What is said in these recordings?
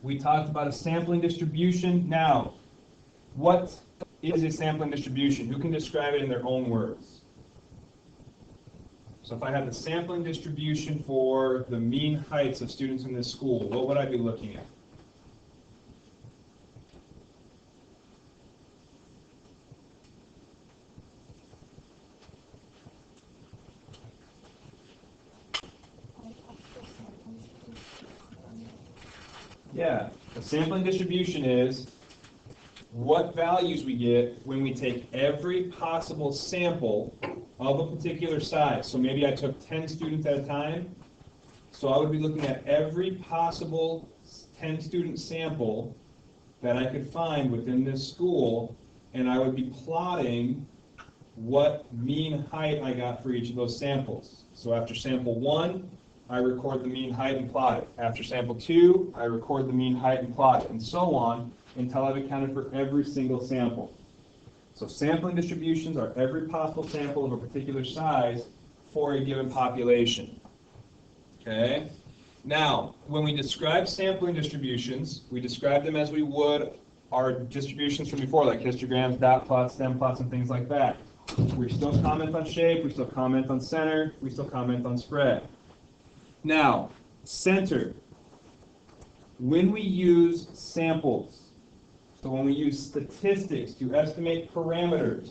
We talked about a sampling distribution. Now, what is a sampling distribution? Who can describe it in their own words? So if I had the sampling distribution for the mean heights of students in this school, what would I be looking at? Yeah, a sampling distribution is what values we get when we take every possible sample of a particular size. So maybe I took 10 students at a time. So I would be looking at every possible 10-student sample that I could find within this school, and I would be plotting what mean height I got for each of those samples. So after sample 1, I record the mean height and plot it. After sample 2, I record the mean height and plot it, and so on until I've accounted for every single sample. So sampling distributions are every possible sample of a particular size for a given population. Okay? Now, when we describe sampling distributions, we describe them as we would our distributions from before, like histograms, dot plots, stem plots, and things like that. We still comment on shape, we still comment on center, we still comment on spread. Now, center. When we use samples, so when we use statistics to estimate parameters,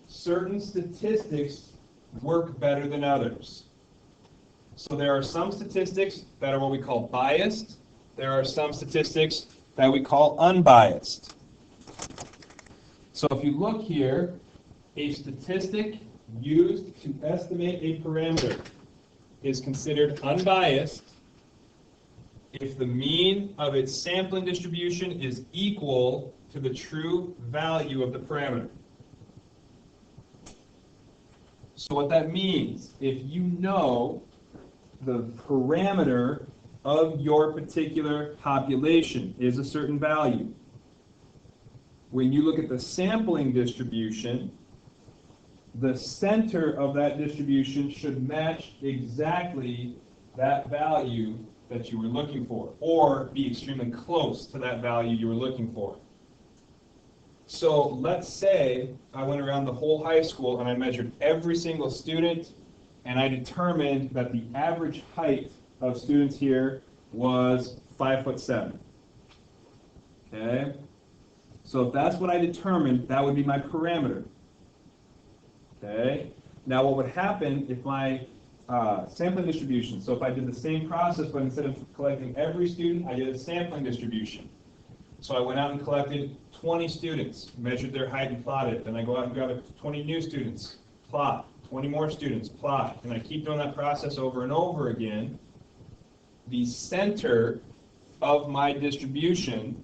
certain statistics work better than others. So there are some statistics that are what we call biased. There are some statistics that we call unbiased. So if you look here, a statistic used to estimate a parameter is considered unbiased if the mean of its sampling distribution is equal to the true value of the parameter. So what that means, if you know the parameter of your particular population is a certain value, when you look at the sampling distribution, the center of that distribution should match exactly that value that you were looking for, or be extremely close to that value you were looking for. So let's say I went around the whole high school and I measured every single student, and I determined that the average height of students here was 5'7". Okay? So if that's what I determined, that would be my parameter. Okay? Now what would happen if my sampling distribution, so if I did the same process, but instead of collecting every student, I did a sampling distribution. So I went out and collected 20 students, measured their height and plotted. Then I go out and grab 20 new students, plot. 20 more students, plot. And I keep doing that process over and over again. The center of my distribution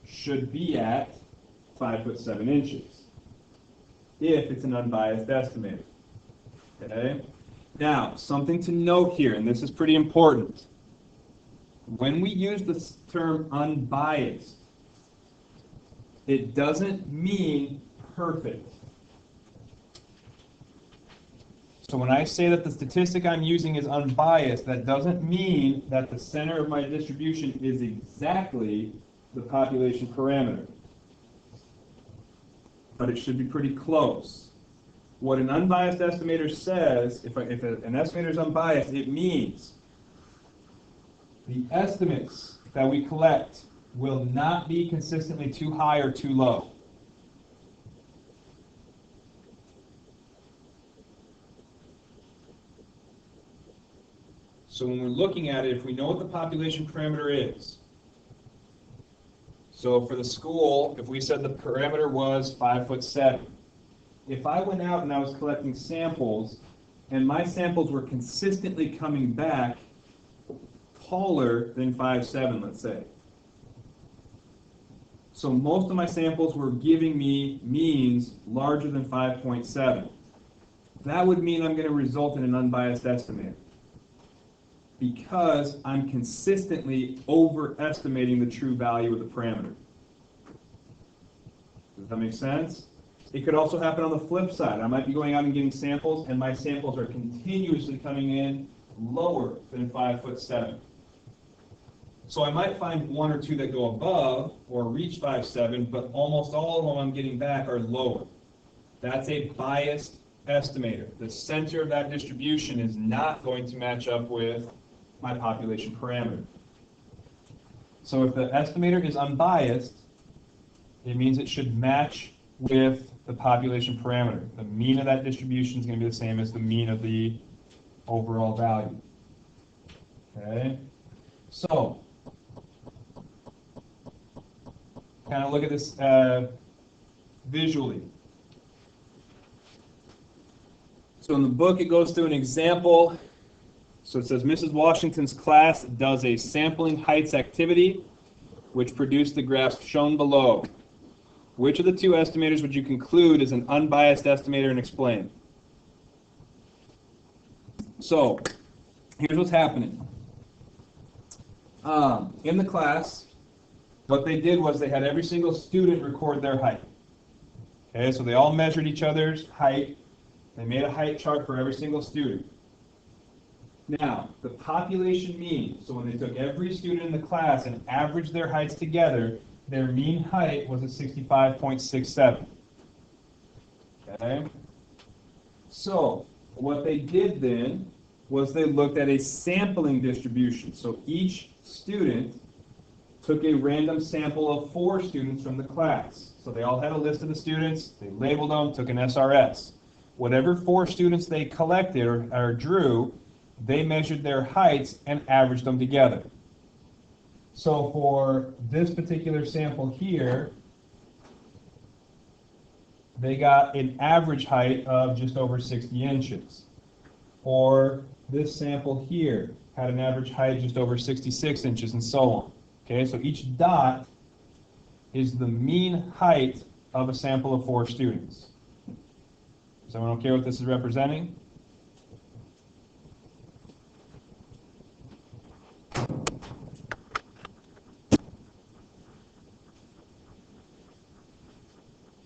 should be at 5'7" if it's an unbiased estimator. Okay? Now, something to note here, and this is pretty important. When we use the term unbiased, it doesn't mean perfect. So when I say that the statistic I'm using is unbiased, that doesn't mean that the center of my distribution is exactly the population parameter. But it should be pretty close. What an unbiased estimator says, if an estimator is unbiased, it means the estimates that we collect will not be consistently too high or too low. So when we're looking at it, if we know what the population parameter is, so for the school, if we said the parameter was 5'7", if I went out and I was collecting samples, and my samples were consistently coming back taller than 5'7", let's say. So most of my samples were giving me means larger than 5.7. That would mean I'm going to result in an unbiased estimator, because I'm consistently overestimating the true value of the parameter. Does that make sense? It could also happen on the flip side. I might be going out and getting samples, and my samples are continuously coming in lower than 5'7". So I might find one or two that go above or reach 5.7, but almost all of them I'm getting back are lower. That's a biased estimator. The center of that distribution is not going to match up with my population parameter. So if the estimator is unbiased, it means it should match with the population parameter. The mean of that distribution is going to be the same as the mean of the overall value. Okay? So, kind of look at this visually. So in the book, it goes through an example. So it says, Mrs. Washington's class does a sampling heights activity, which produced the graphs shown below. Which of the two estimators would you conclude is an unbiased estimator, and explain? So, here's what's happening. In the class, what they did was they had every single student record their height. Okay, so they all measured each other's height. They made a height chart for every single student. Now, the population mean, so when they took every student in the class and averaged their heights together, their mean height was at 65.67. Okay? So, what they did then was they looked at a sampling distribution. So each student took a random sample of 4 students from the class. So they all had a list of the students, they labeled them, took an SRS. Whatever 4 students they collected or drew, they measured their heights and averaged them together. So for this particular sample here, they got an average height of just over 60 inches. Or this sample here had an average height just over 66 inches, and so on. Okay, so each dot is the mean height of a sample of 4 students. Does everyone care what this is representing?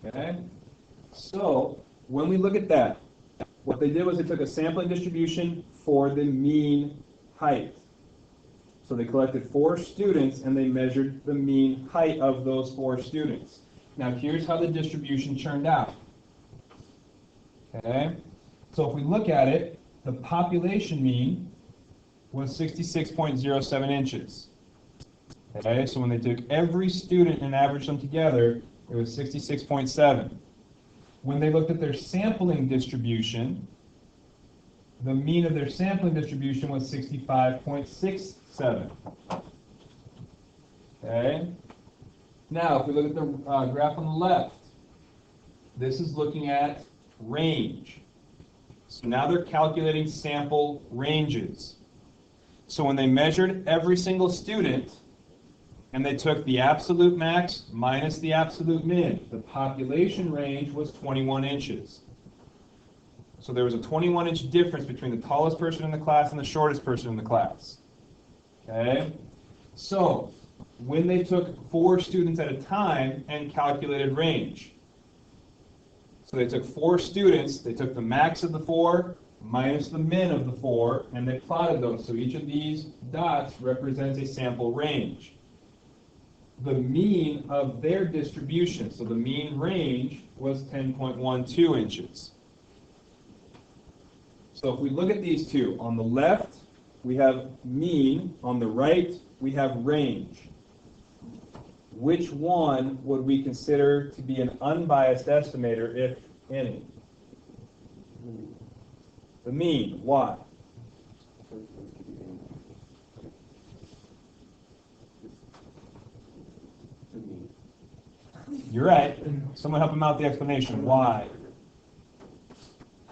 Okay, so when we look at that, what they did was they took a sampling distribution for the mean height. So they collected 4 students and they measured the mean height of those 4 students. Now here's how the distribution turned out. Okay, so if we look at it, the population mean was 66.07 inches. Okay, so when they took every student and averaged them together, it was 66.7. When they looked at their sampling distribution, the mean of their sampling distribution was 65.67. Okay? Now, if we look at the graph on the left, this is looking at range. So now they're calculating sample ranges. So when they measured every single student, and they took the absolute max minus the absolute min, the population range was 21 inches. So there was a 21-inch difference between the tallest person in the class and the shortest person in the class. Okay? So when they took 4 students at a time and calculated range, so they took 4 students, they took the max of the 4 minus the min of the 4, and they plotted those. So each of these dots represents a sample range. The mean of their distribution, so the mean range, was 10.12 inches. So if we look at these two, on the left we have mean, on the right we have range. Which one would we consider to be an unbiased estimator, if any? The mean. Why? You're right. Someone help him out with the explanation. Why?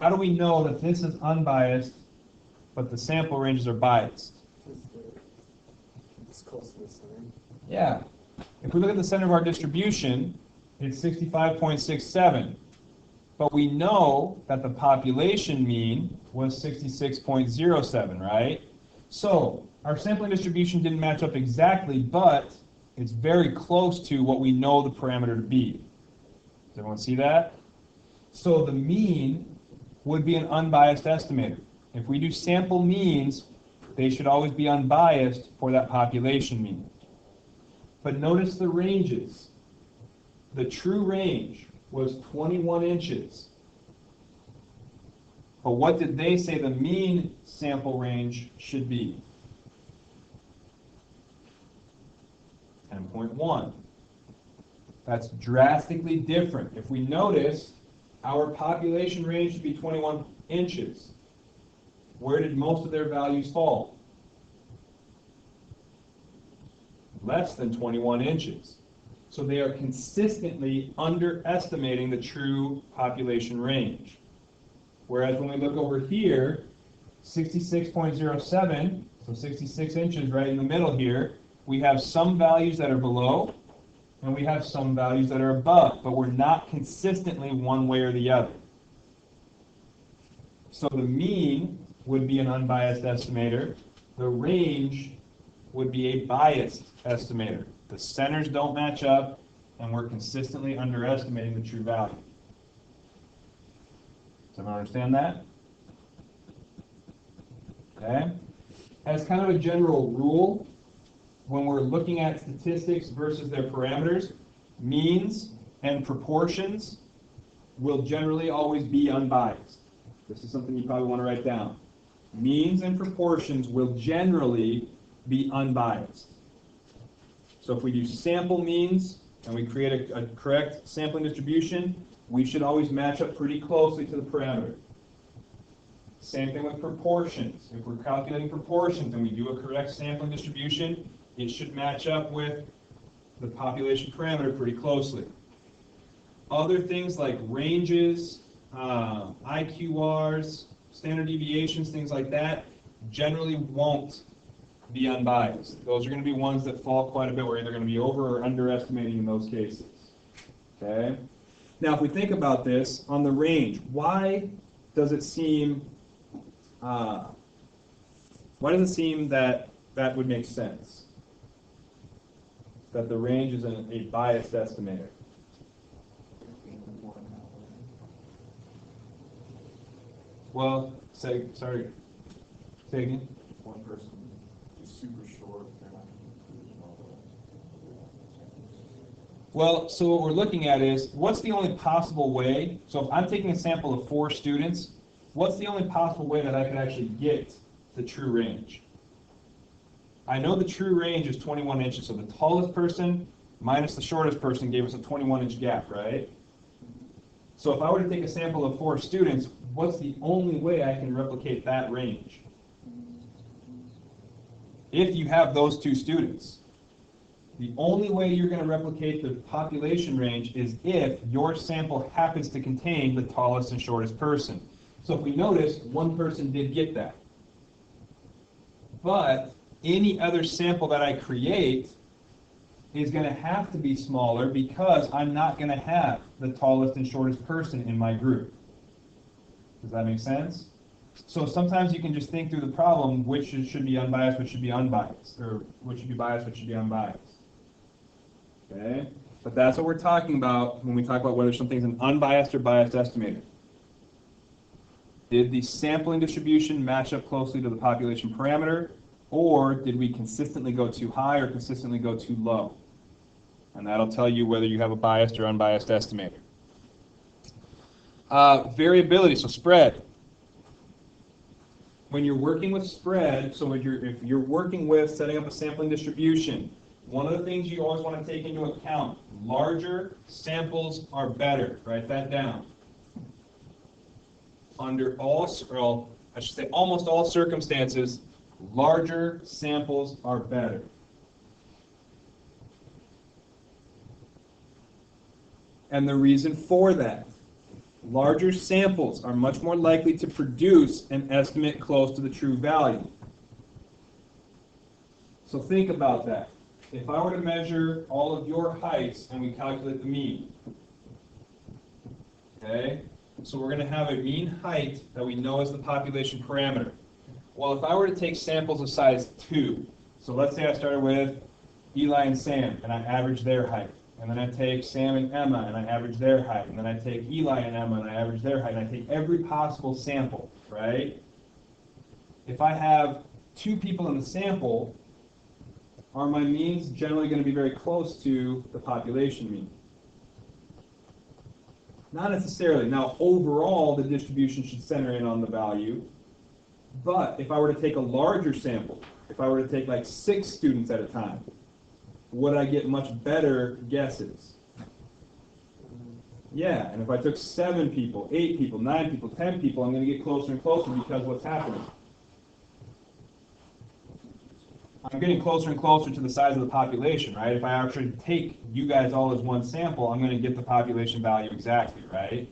How do we know that this is unbiased, but the sample ranges are biased? It's close to the center. Yeah. If we look at the center of our distribution, it's 65.67. But we know that the population mean was 66.07, right? So our sampling distribution didn't match up exactly, but it's very close to what we know the parameter to be. Does everyone see that? So the mean would be an unbiased estimator. If we do sample means they should always be unbiased for that population mean. But notice the ranges. The true range was 21 inches. But what did they say the mean sample range should be? 10.1. That's drastically different. If we notice, our population range should be 21 inches. Where did most of their values fall? Less than 21 inches. So they are consistently underestimating the true population range. Whereas when we look over here, 66.07, so 66 inches right in the middle here, we have some values that are below, and we have some values that are above, but we're not consistently one way or the other. So the mean would be an unbiased estimator. The range would be a biased estimator. The centers don't match up, and we're consistently underestimating the true value. Does everyone understand that? Okay. As kind of a general rule, when we're looking at statistics versus their parameters, means and proportions will generally always be unbiased. This is something you probably want to write down. Means and proportions will generally be unbiased. So if we do sample means and we create a correct sampling distribution, we should always match up pretty closely to the parameter. Same thing with proportions. If we're calculating proportions and we do a correct sampling distribution, it should match up with the population parameter pretty closely. Other things like ranges, IQRs, standard deviations, things like that, generally won't be unbiased. Those are going to be ones that fall quite a bit. We're either going to be over or underestimating in those cases. Okay? Now, if we think about this on the range, why does it seem that that would make sense? That the range is a biased estimator. Well, say again. One person is super short. They're not including all the Well, so what we're looking at is, what's the only possible way? So if I'm taking a sample of 4 students, what's the only possible way that I could actually get the true range? I know the true range is 21 inches, so the tallest person minus the shortest person gave us a 21-inch gap, right? So if I were to take a sample of 4 students, what's the only way I can replicate that range? If you have those 2 students. The only way you're going to replicate the population range is if your sample happens to contain the tallest and shortest person. So if we notice, one person did get that. But any other sample that I create is going to have to be smaller because I'm not going to have the tallest and shortest person in my group. Does that make sense? So sometimes you can just think through the problem, which should be unbiased, which should be unbiased, or which should be biased, which should be unbiased. Okay? But that's what we're talking about when we talk about whether something's an unbiased or biased estimator. Did the sampling distribution match up closely to the population parameter, or did we consistently go too high or consistently go too low? And that'll tell you whether you have a biased or unbiased estimator. Variability, so spread. When you're working with spread, so if you're working with setting up a sampling distribution, one of the things you always want to take into account, larger samples are better. Write that down. Under almost all circumstances, larger samples are better. And the reason for that, larger samples are much more likely to produce an estimate close to the true value. So think about that. If I were to measure all of your heights and we calculate the mean, okay? So we're going to have a mean height that we know is the population parameter. Well, if I were to take samples of size 2, so let's say I started with Eli and Sam, and I average their height. And then I take Sam and Emma, and I average their height. And then I take Eli and Emma, and I average their height. And I take every possible sample, right? If I have 2 people in the sample, are my means generally going to be very close to the population mean? Not necessarily. Now, overall, the distribution should center in on the value. But if I were to take a larger sample, if I were to take like 6 students at a time, would I get much better guesses? Yeah, and if I took 7 people, 8 people, 9 people, 10 people, I'm going to get closer and closer because what's happening? I'm getting closer and closer to the size of the population, right? If I actually take you guys all as one sample, I'm going to get the population value exactly, right?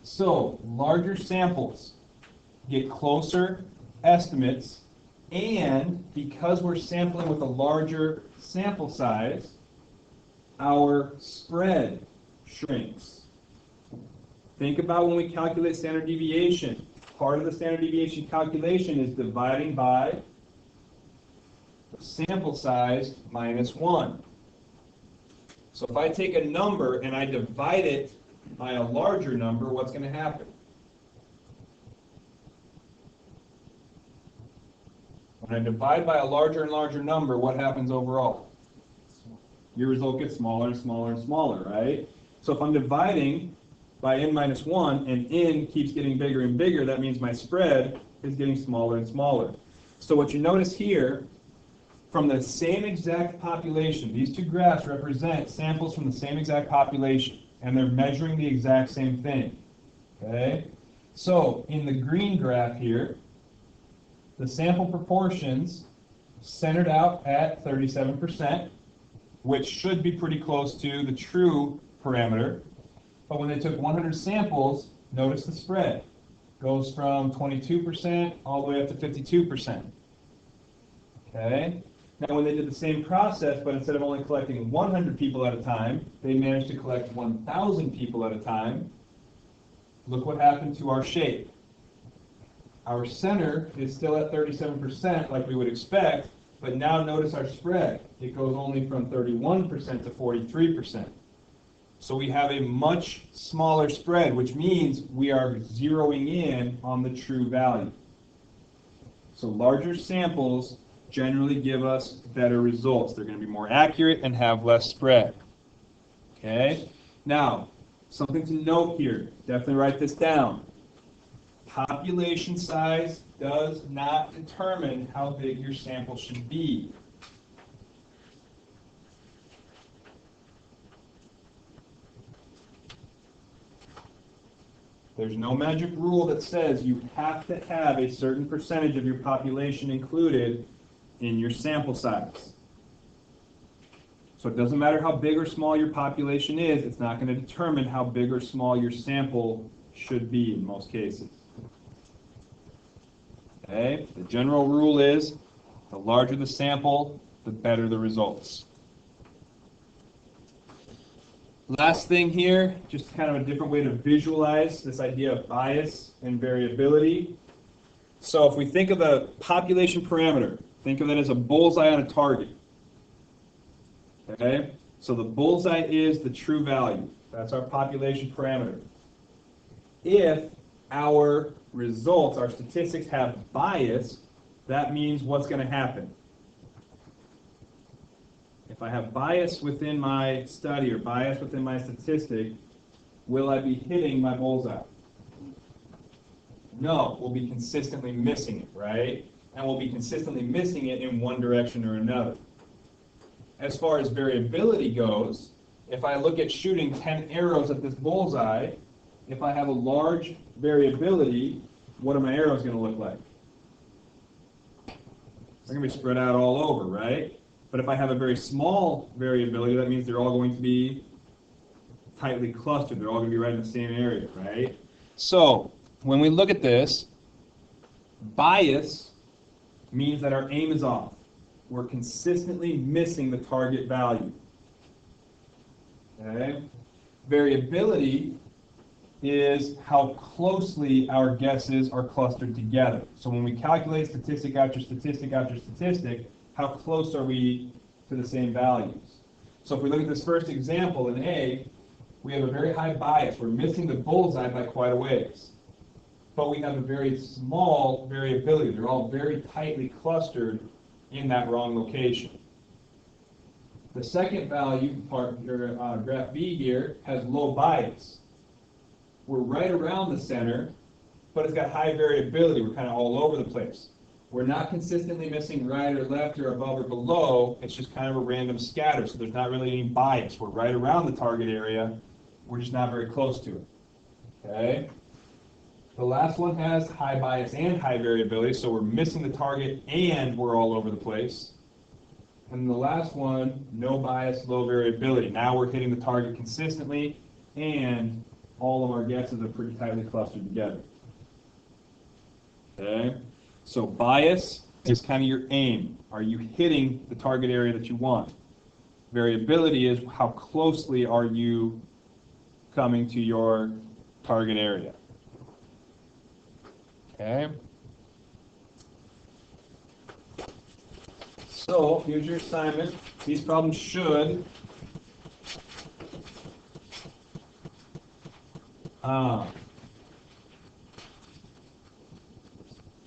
So, larger samples get closer estimates, and because we're sampling with a larger sample size, our spread shrinks. Think about when we calculate standard deviation. Part of the standard deviation calculation is dividing by sample size minus 1. So if I take a number and I divide it by a larger number, what's going to happen? When I divide by a larger and larger number, what happens overall? Your result gets smaller and smaller and smaller, right? So if I'm dividing by n minus 1 and n keeps getting bigger and bigger, that means my spread is getting smaller and smaller. So what you notice here, from the same exact population, these 2 graphs represent samples from the same exact population, and they're measuring the exact same thing. Okay? So in the green graph here, the sample proportions centered out at 37%, which should be pretty close to the true parameter. But when they took 100 samples, notice the spread goes from 22% all the way up to 52%. Okay? Now when they did the same process, but instead of only collecting 100 people at a time, they managed to collect 1,000 people at a time. Look what happened to our shape. Our center is still at 37% like we would expect, but now notice our spread. It goes only from 31% to 43%. So we have a much smaller spread, which means we are zeroing in on the true value. So larger samples generally give us better results. They're going to be more accurate and have less spread. Okay? Now, something to note here. Definitely write this down. Population size does not determine how big your sample should be. There's no magic rule that says you have to have a certain percentage of your population included in your sample size. So it doesn't matter how big or small your population is, it's not going to determine how big or small your sample should be in most cases. Okay? The general rule is the larger the sample, the better the results. Last thing here, just kind of a different way to visualize this idea of bias and variability. So if we think of the population parameter, think of it as a bullseye on a target. Okay? So the bullseye is the true value. That's our population parameter. If our results, our statistics have bias, that means what's going to happen? If I have bias within my study or bias within my statistic, will I be hitting my bullseye? No, we'll be consistently missing it, right? And we'll be consistently missing it in one direction or another. As far as variability goes, if I look at shooting 10 arrows at this bullseye, if I have a large variability, what are my arrows going to look like? They're going to be spread out all over, right? But if I have a very small variability, that means they're all going to be tightly clustered. They're all going to be right in the same area, right? So when we look at this, bias means that our aim is off. We're consistently missing the target value. Okay? Variability is how closely our guesses are clustered together. So when we calculate statistic after statistic after statistic, how close are we to the same values? So if we look at this first example in A, we have a very high bias. We're missing the bullseye by quite a ways. but we have a very small variability. They're all very tightly clustered in that wrong location. The second value, graph B here, has low bias. We're right around the center, but it's got high variability. We're kind of all over the place. We're not consistently missing right or left or above or below. It's just kind of a random scatter, so there's not really any bias. We're right around the target area. We're just not very close to it. Okay? The last one has high bias and high variability, so we're missing the target and we're all over the place. And the last one, no bias, low variability. Now we're hitting the target consistently and all of our guesses are pretty tightly clustered together. Okay? So bias is kind of your aim. Are you hitting the target area that you want? Variability is how closely are you coming to your target area. Okay? So here's your assignment. These problems should